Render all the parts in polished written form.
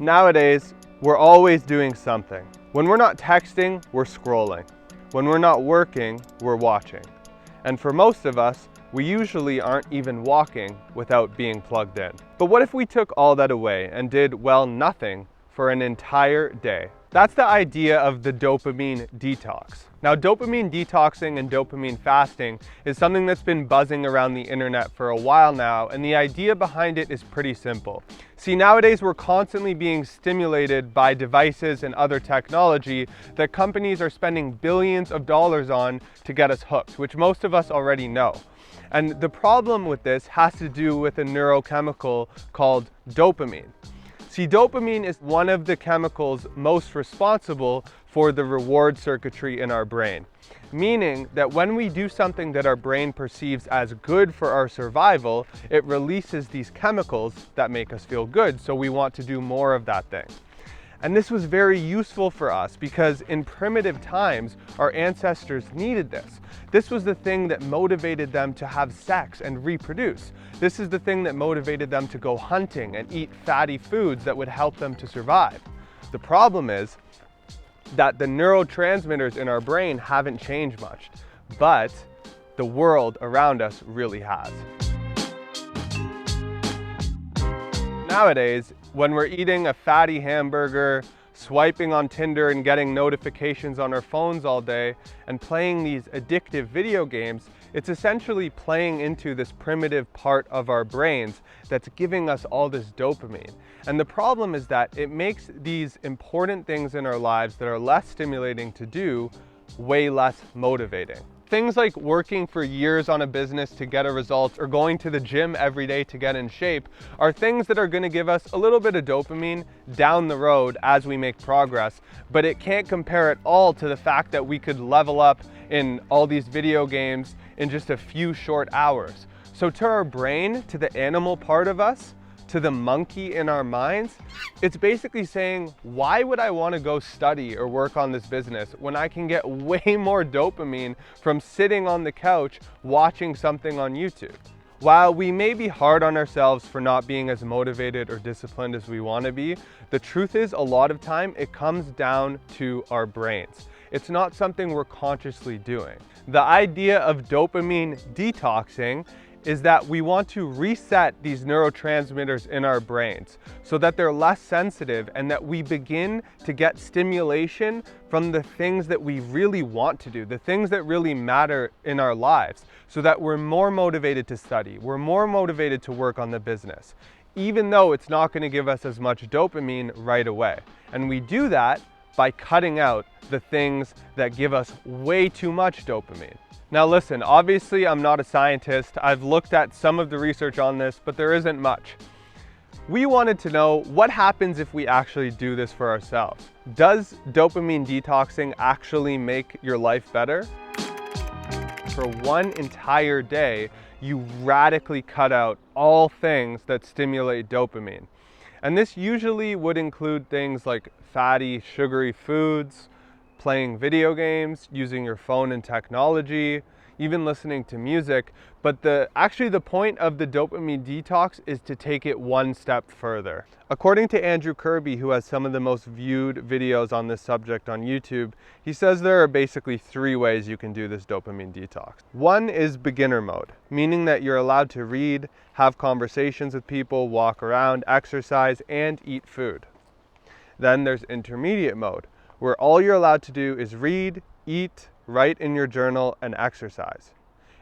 Nowadays, we're always doing something. When we're not texting, we're scrolling. When we're not working, we're watching. And for most of us, we usually aren't even walking without being plugged in. But what if we took all that away and did, well, nothing for an entire day? That's the idea of the dopamine detox. Now, dopamine detoxing and dopamine fasting is something that's been buzzing around the internet for a while now, and the idea behind it is pretty simple. See, nowadays we're constantly being stimulated by devices and other technology that companies are spending billions of dollars on to get us hooked, which most of us already know. And the problem with this has to do with a neurochemical called dopamine. See, dopamine is one of the chemicals most responsible for the reward circuitry in our brain, meaning that when we do something that our brain perceives as good for our survival, it releases these chemicals that make us feel good, so we want to do more of that thing. And this was very useful for us because in primitive times, our ancestors needed this. This was the thing that motivated them to have sex and reproduce. This is the thing that motivated them to go hunting and eat fatty foods that would help them to survive. The problem is that the neurotransmitters in our brain haven't changed much, but the world around us really has. Nowadays, when we're eating a fatty hamburger, swiping on Tinder and getting notifications on our phones all day, and playing these addictive video games, it's essentially playing into this primitive part of our brains that's giving us all this dopamine. And the problem is that it makes these important things in our lives that are less stimulating to do way less motivating. Things like working for years on a business to get a result or going to the gym every day to get in shape are things that are going to give us a little bit of dopamine down the road as we make progress, but it can't compare at all to the fact that we could level up in all these video games in just a few short hours. So to our brain, to the animal part of us, to the monkey in our minds, it's basically saying, why would I want to go study or work on this business when I can get way more dopamine from sitting on the couch watching something on YouTube? While we may be hard on ourselves for not being as motivated or disciplined as we want to be, the truth is a lot of time it comes down to our brains. It's not something we're consciously doing. The idea of dopamine detoxing is that we want to reset these neurotransmitters in our brains so that they're less sensitive and that we begin to get stimulation from the things that we really want to do, the things that really matter in our lives, so that we're more motivated to study, we're more motivated to work on the business, even though it's not going to give us as much dopamine right away. And we do that by cutting out the things that give us way too much dopamine. Now listen, obviously I'm not a scientist. I've looked at some of the research on this, but there isn't much. We wanted to know what happens if we actually do this for ourselves. Does dopamine detoxing actually make your life better? For one entire day, you radically cut out all things that stimulate dopamine. And this usually would include things like fatty, sugary foods, playing video games, using your phone and technology, even listening to music. But actually the point of the dopamine detox is to take it one step further. According to Kirby, who has some of the most viewed videos on this subject on YouTube, he says there are basically 3 ways you can do this dopamine detox. One is beginner mode, meaning that you're allowed to read, have conversations with people, walk around, exercise, and eat food. Then there's intermediate mode, where all you're allowed to do is read, eat, write in your journal, and exercise.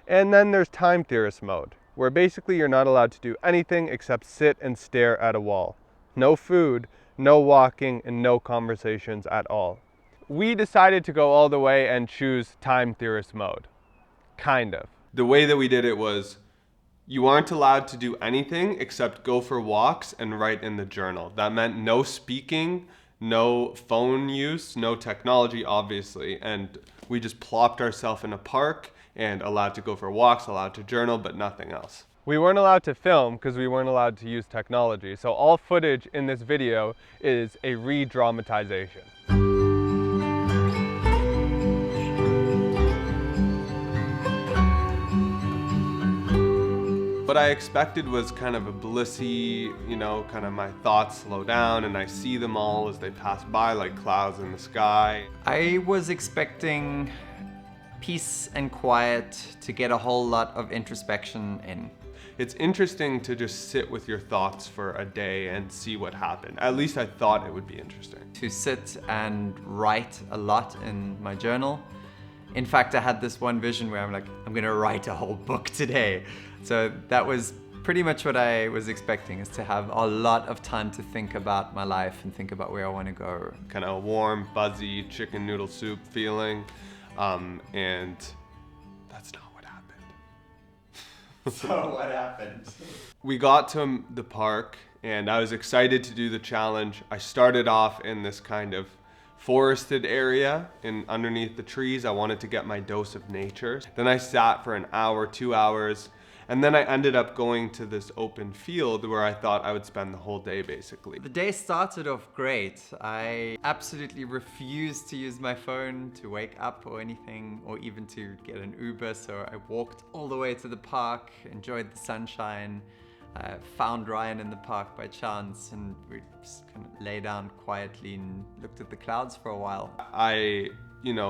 And then there's time theorist mode, where basically you're not allowed to do anything except sit and stare at a wall. No food, no walking, and no conversations at all. We decided to go all the way and choose time theorist mode. Kind of. The way that we did it was, you aren't allowed to do anything except go for walks and write in the journal. That meant no speaking, no phone use, no technology, obviously. And we just plopped ourselves in a park and allowed to go for walks, allowed to journal, but nothing else. We weren't allowed to film because we weren't allowed to use technology. So all footage in this video is a re-dramatization. What I expected was kind of a blissy, you know, kind of my thoughts slow down and I see them all as they pass by like clouds in the sky. I was expecting peace and quiet, to get a whole lot of introspection in. It's interesting to just sit with your thoughts for a day and see what happened. At least I thought it would be interesting. To sit and write a lot in my journal. In fact, I had this one vision where I'm like, I'm gonna write a whole book today. So that was pretty much what I was expecting, is to have a lot of time to think about my life and think about where I want to go. Kind of a warm, fuzzy chicken noodle soup feeling. And that's not what happened. So what happened? We got to the park and I was excited to do the challenge. I started off in this kind of forested area underneath the trees. I wanted to get my dose of nature. Then I sat for an hour, 2 hours, and then I ended up going to this open field where I thought I would spend the whole day basically. The day started off great. I absolutely refused to use my phone to wake up or anything, or even to get an Uber. So I walked all the way to the park, enjoyed the sunshine, found Ryan in the park by chance, and we just kind of lay down quietly and looked at the clouds for a while. I,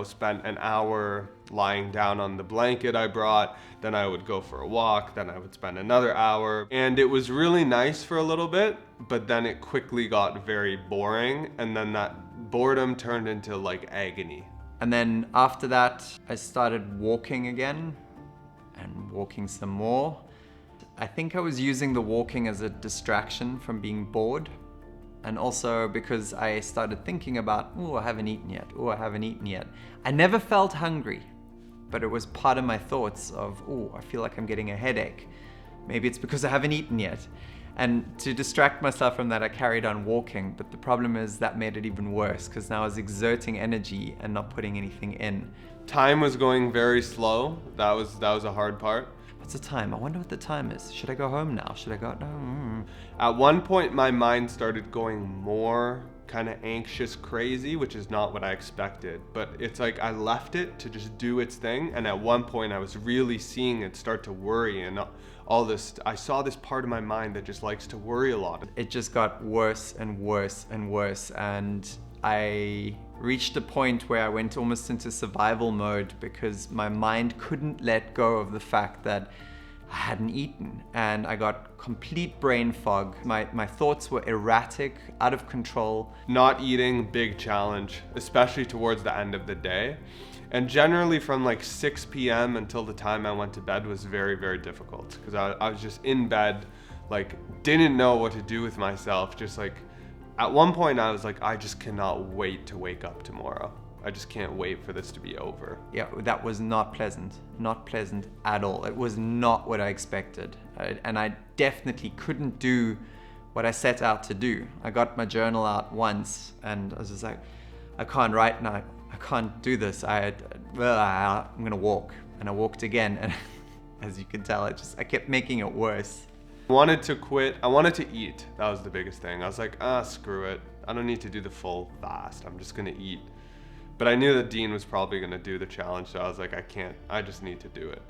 spent an hour lying down on the blanket I brought, then I would go for a walk, then I would spend another hour. And it was really nice for a little bit, but then it quickly got very boring, and then that boredom turned into like agony. And then after that, I started walking again, and walking some more. I think I was using the walking as a distraction from being bored. And also because I started thinking about, oh, I haven't eaten yet. Oh, I haven't eaten yet. I never felt hungry, but it was part of my thoughts of, oh, I feel like I'm getting a headache. Maybe it's because I haven't eaten yet. And to distract myself from that, I carried on walking. But the problem is that made it even worse, because now I was exerting energy and not putting anything in. Time was going very slow. That was a hard part. What's the time? I wonder what the time is. Should I go home now? Should I go? No. At one point, my mind started going more kind of anxious, crazy, which is not what I expected. But it's like I left it to just do its thing. And at one point, I was really seeing it start to worry and all this. I saw this part of my mind that just likes to worry a lot. It just got worse and worse and worse. And I reached a point where I went almost into survival mode, because my mind couldn't let go of the fact that I hadn't eaten, and I got complete brain fog. My thoughts were erratic, out of control. Not eating, big challenge, especially towards the end of the day. And generally from like 6 p.m. until the time I went to bed was very, very difficult, because I was just in bed, like didn't know what to do with myself. Just like at one point I was like, I just cannot wait to wake up tomorrow. I just can't wait for this to be over. Yeah, that was not pleasant. Not pleasant at all. It was not what I expected. And I definitely couldn't do what I set out to do. I got my journal out once and I was just like, I can't write now. I can't do this. I'm gonna walk. And I walked again, and as you can tell, I kept making it worse. I wanted to quit. I wanted to eat. That was the biggest thing. I was like, screw it. I don't need to do the full fast. I'm just gonna eat. But I knew that Dean was probably gonna do the challenge, so I was like, I just need to do it.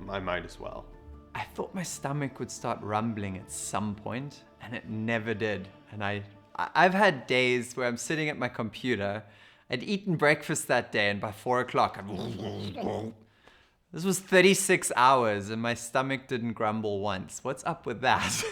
I might as well. I thought my stomach would start rumbling at some point, and it never did. And I've had days where I'm sitting at my computer. I'd eaten breakfast that day, and by 4 o'clock, this was 36 hours, and my stomach didn't grumble once. What's up with that?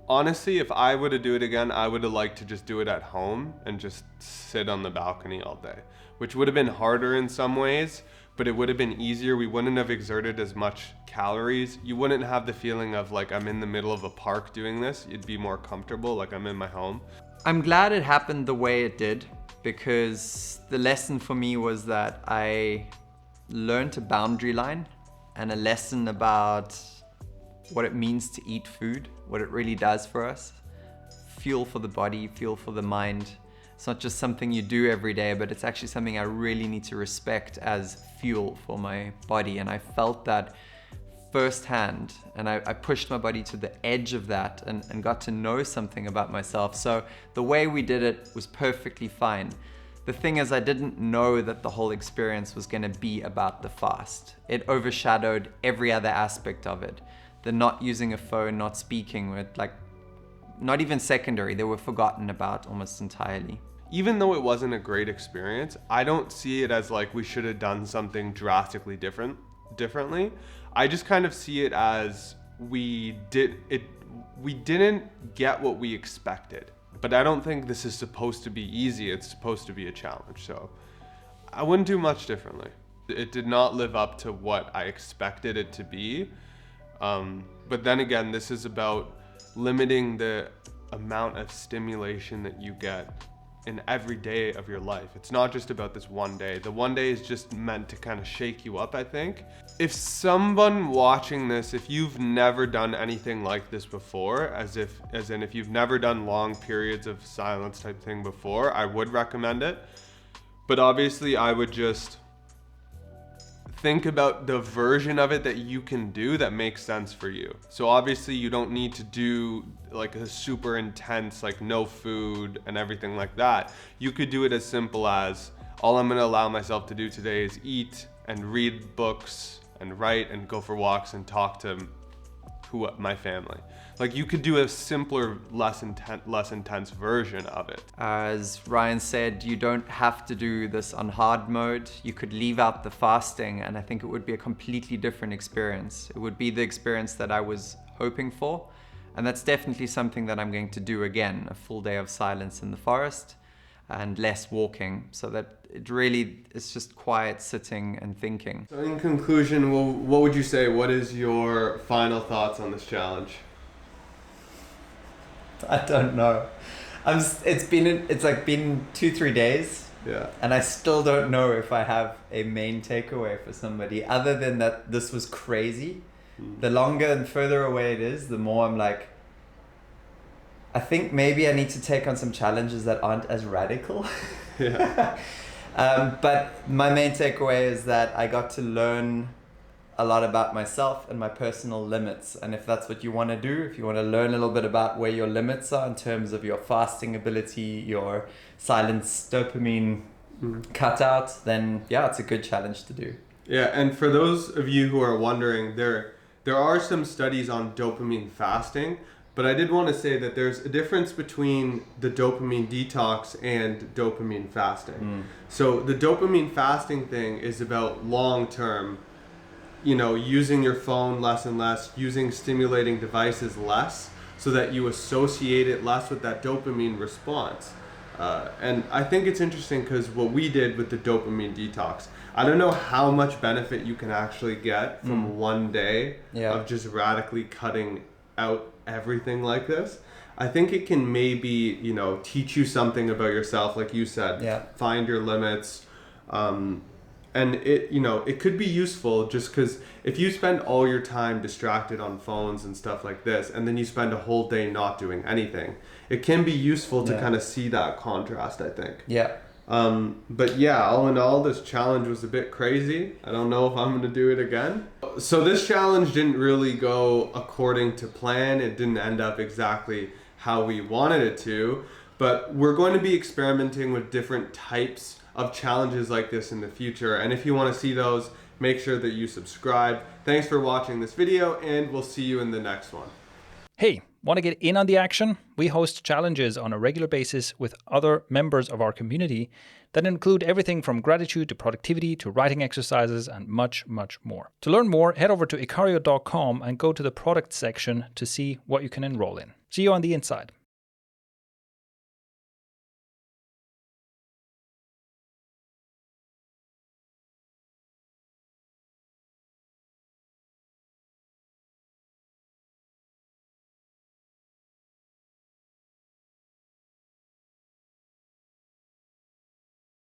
Honestly, if I were to do it again, I would have liked to just do it at home and just sit on the balcony all day, which would have been harder in some ways, but it would have been easier. We wouldn't have exerted as much calories. You wouldn't have the feeling of like I'm in the middle of a park doing this. You'd be more comfortable, like I'm in my home. I'm glad it happened the way it did, because the lesson for me was that I learned a boundary line and a lesson about what it means to eat food, what it really does for us. Fuel for the body, fuel for the mind. It's not just something you do every day, but it's actually something I really need to respect as fuel for my body. And I felt that firsthand, and I pushed my body to the edge of that and got to know something about myself. So the way we did it was perfectly fine. The thing is, I didn't know that the whole experience was going to be about the fast. It overshadowed every other aspect of it. the not using a phone, not speaking were like not even secondary. They were forgotten about almost entirely. Even though it wasn't a great experience, I don't see it as like we should have done something drastically differently. I just kind of see it as we didn't get what we expected. But I don't think this is supposed to be easy. It's supposed to be a challenge. So I wouldn't do much differently. It did not live up to what I expected it to be. But then again, this is about limiting the amount of stimulation that you get in every day of your life. It's not just about this one day. The one day is just meant to kind of shake you up, I think. If someone watching this, if you've never done anything like this before, as in if you've never done long periods of silence type thing before, I would recommend it. But obviously I would just think about the version of it that you can do that makes sense for you. So obviously you don't need to do like a super intense, like no food and everything like that. You could do it as simple as, all I'm gonna allow myself to do today is eat and read books and write and go for walks and talk to my family. Like you could do a simpler, less intense version of it. As Ryan said, you don't have to do this on hard mode. You could leave out the fasting, and I think it would be a completely different experience. It would be the experience that I was hoping for. And that's definitely something that I'm going to do again, a full day of silence in the forest and less walking, so that it really is just quiet sitting and thinking. So in conclusion, what would you say? What is your final thoughts on this challenge? I don't know. It's been 2-3 days. Yeah. And I still don't know if I have a main takeaway for somebody other than that this was crazy. The longer and further away it is, the more I'm like, I think maybe I need to take on some challenges that aren't as radical. Yeah. But my main takeaway is that I got to learn a lot about myself and my personal limits. And if that's what you want to do, if you want to learn a little bit about where your limits are in terms of your fasting ability, your silence dopamine cutout, then yeah, it's a good challenge to do. Yeah, and for those of you who are wondering, there are some studies on dopamine fasting, but I did want to say that there's a difference between the dopamine detox and dopamine fasting. So the dopamine fasting thing is about long-term, using your phone less and less, using stimulating devices less, so that you associate it less with that dopamine response. And I think it's interesting because what we did with the dopamine detox, I don't know how much benefit you can actually get from one day of just radically cutting out everything like this. I think it can maybe, teach you something about yourself, like you said, find your limits. And it could be useful just because if you spend all your time distracted on phones and stuff like this, and then you spend a whole day not doing anything, it can be useful to kind of see that contrast, I think. Yeah. But yeah, all in all, this challenge was a bit crazy. I don't know if I'm going to do it again. So this challenge didn't really go according to plan. It didn't end up exactly how we wanted it to, but we're going to be experimenting with different types of challenges like this in the future. And if you want to see those, make sure that you subscribe. Thanks for watching this video, and we'll see you in the next one. Hey, want to get in on the action? We host challenges on a regular basis with other members of our community that include everything from gratitude to productivity to writing exercises and much, much more. To learn more, head over to icario.com and go to the product section to see what you can enroll in. See you on the inside.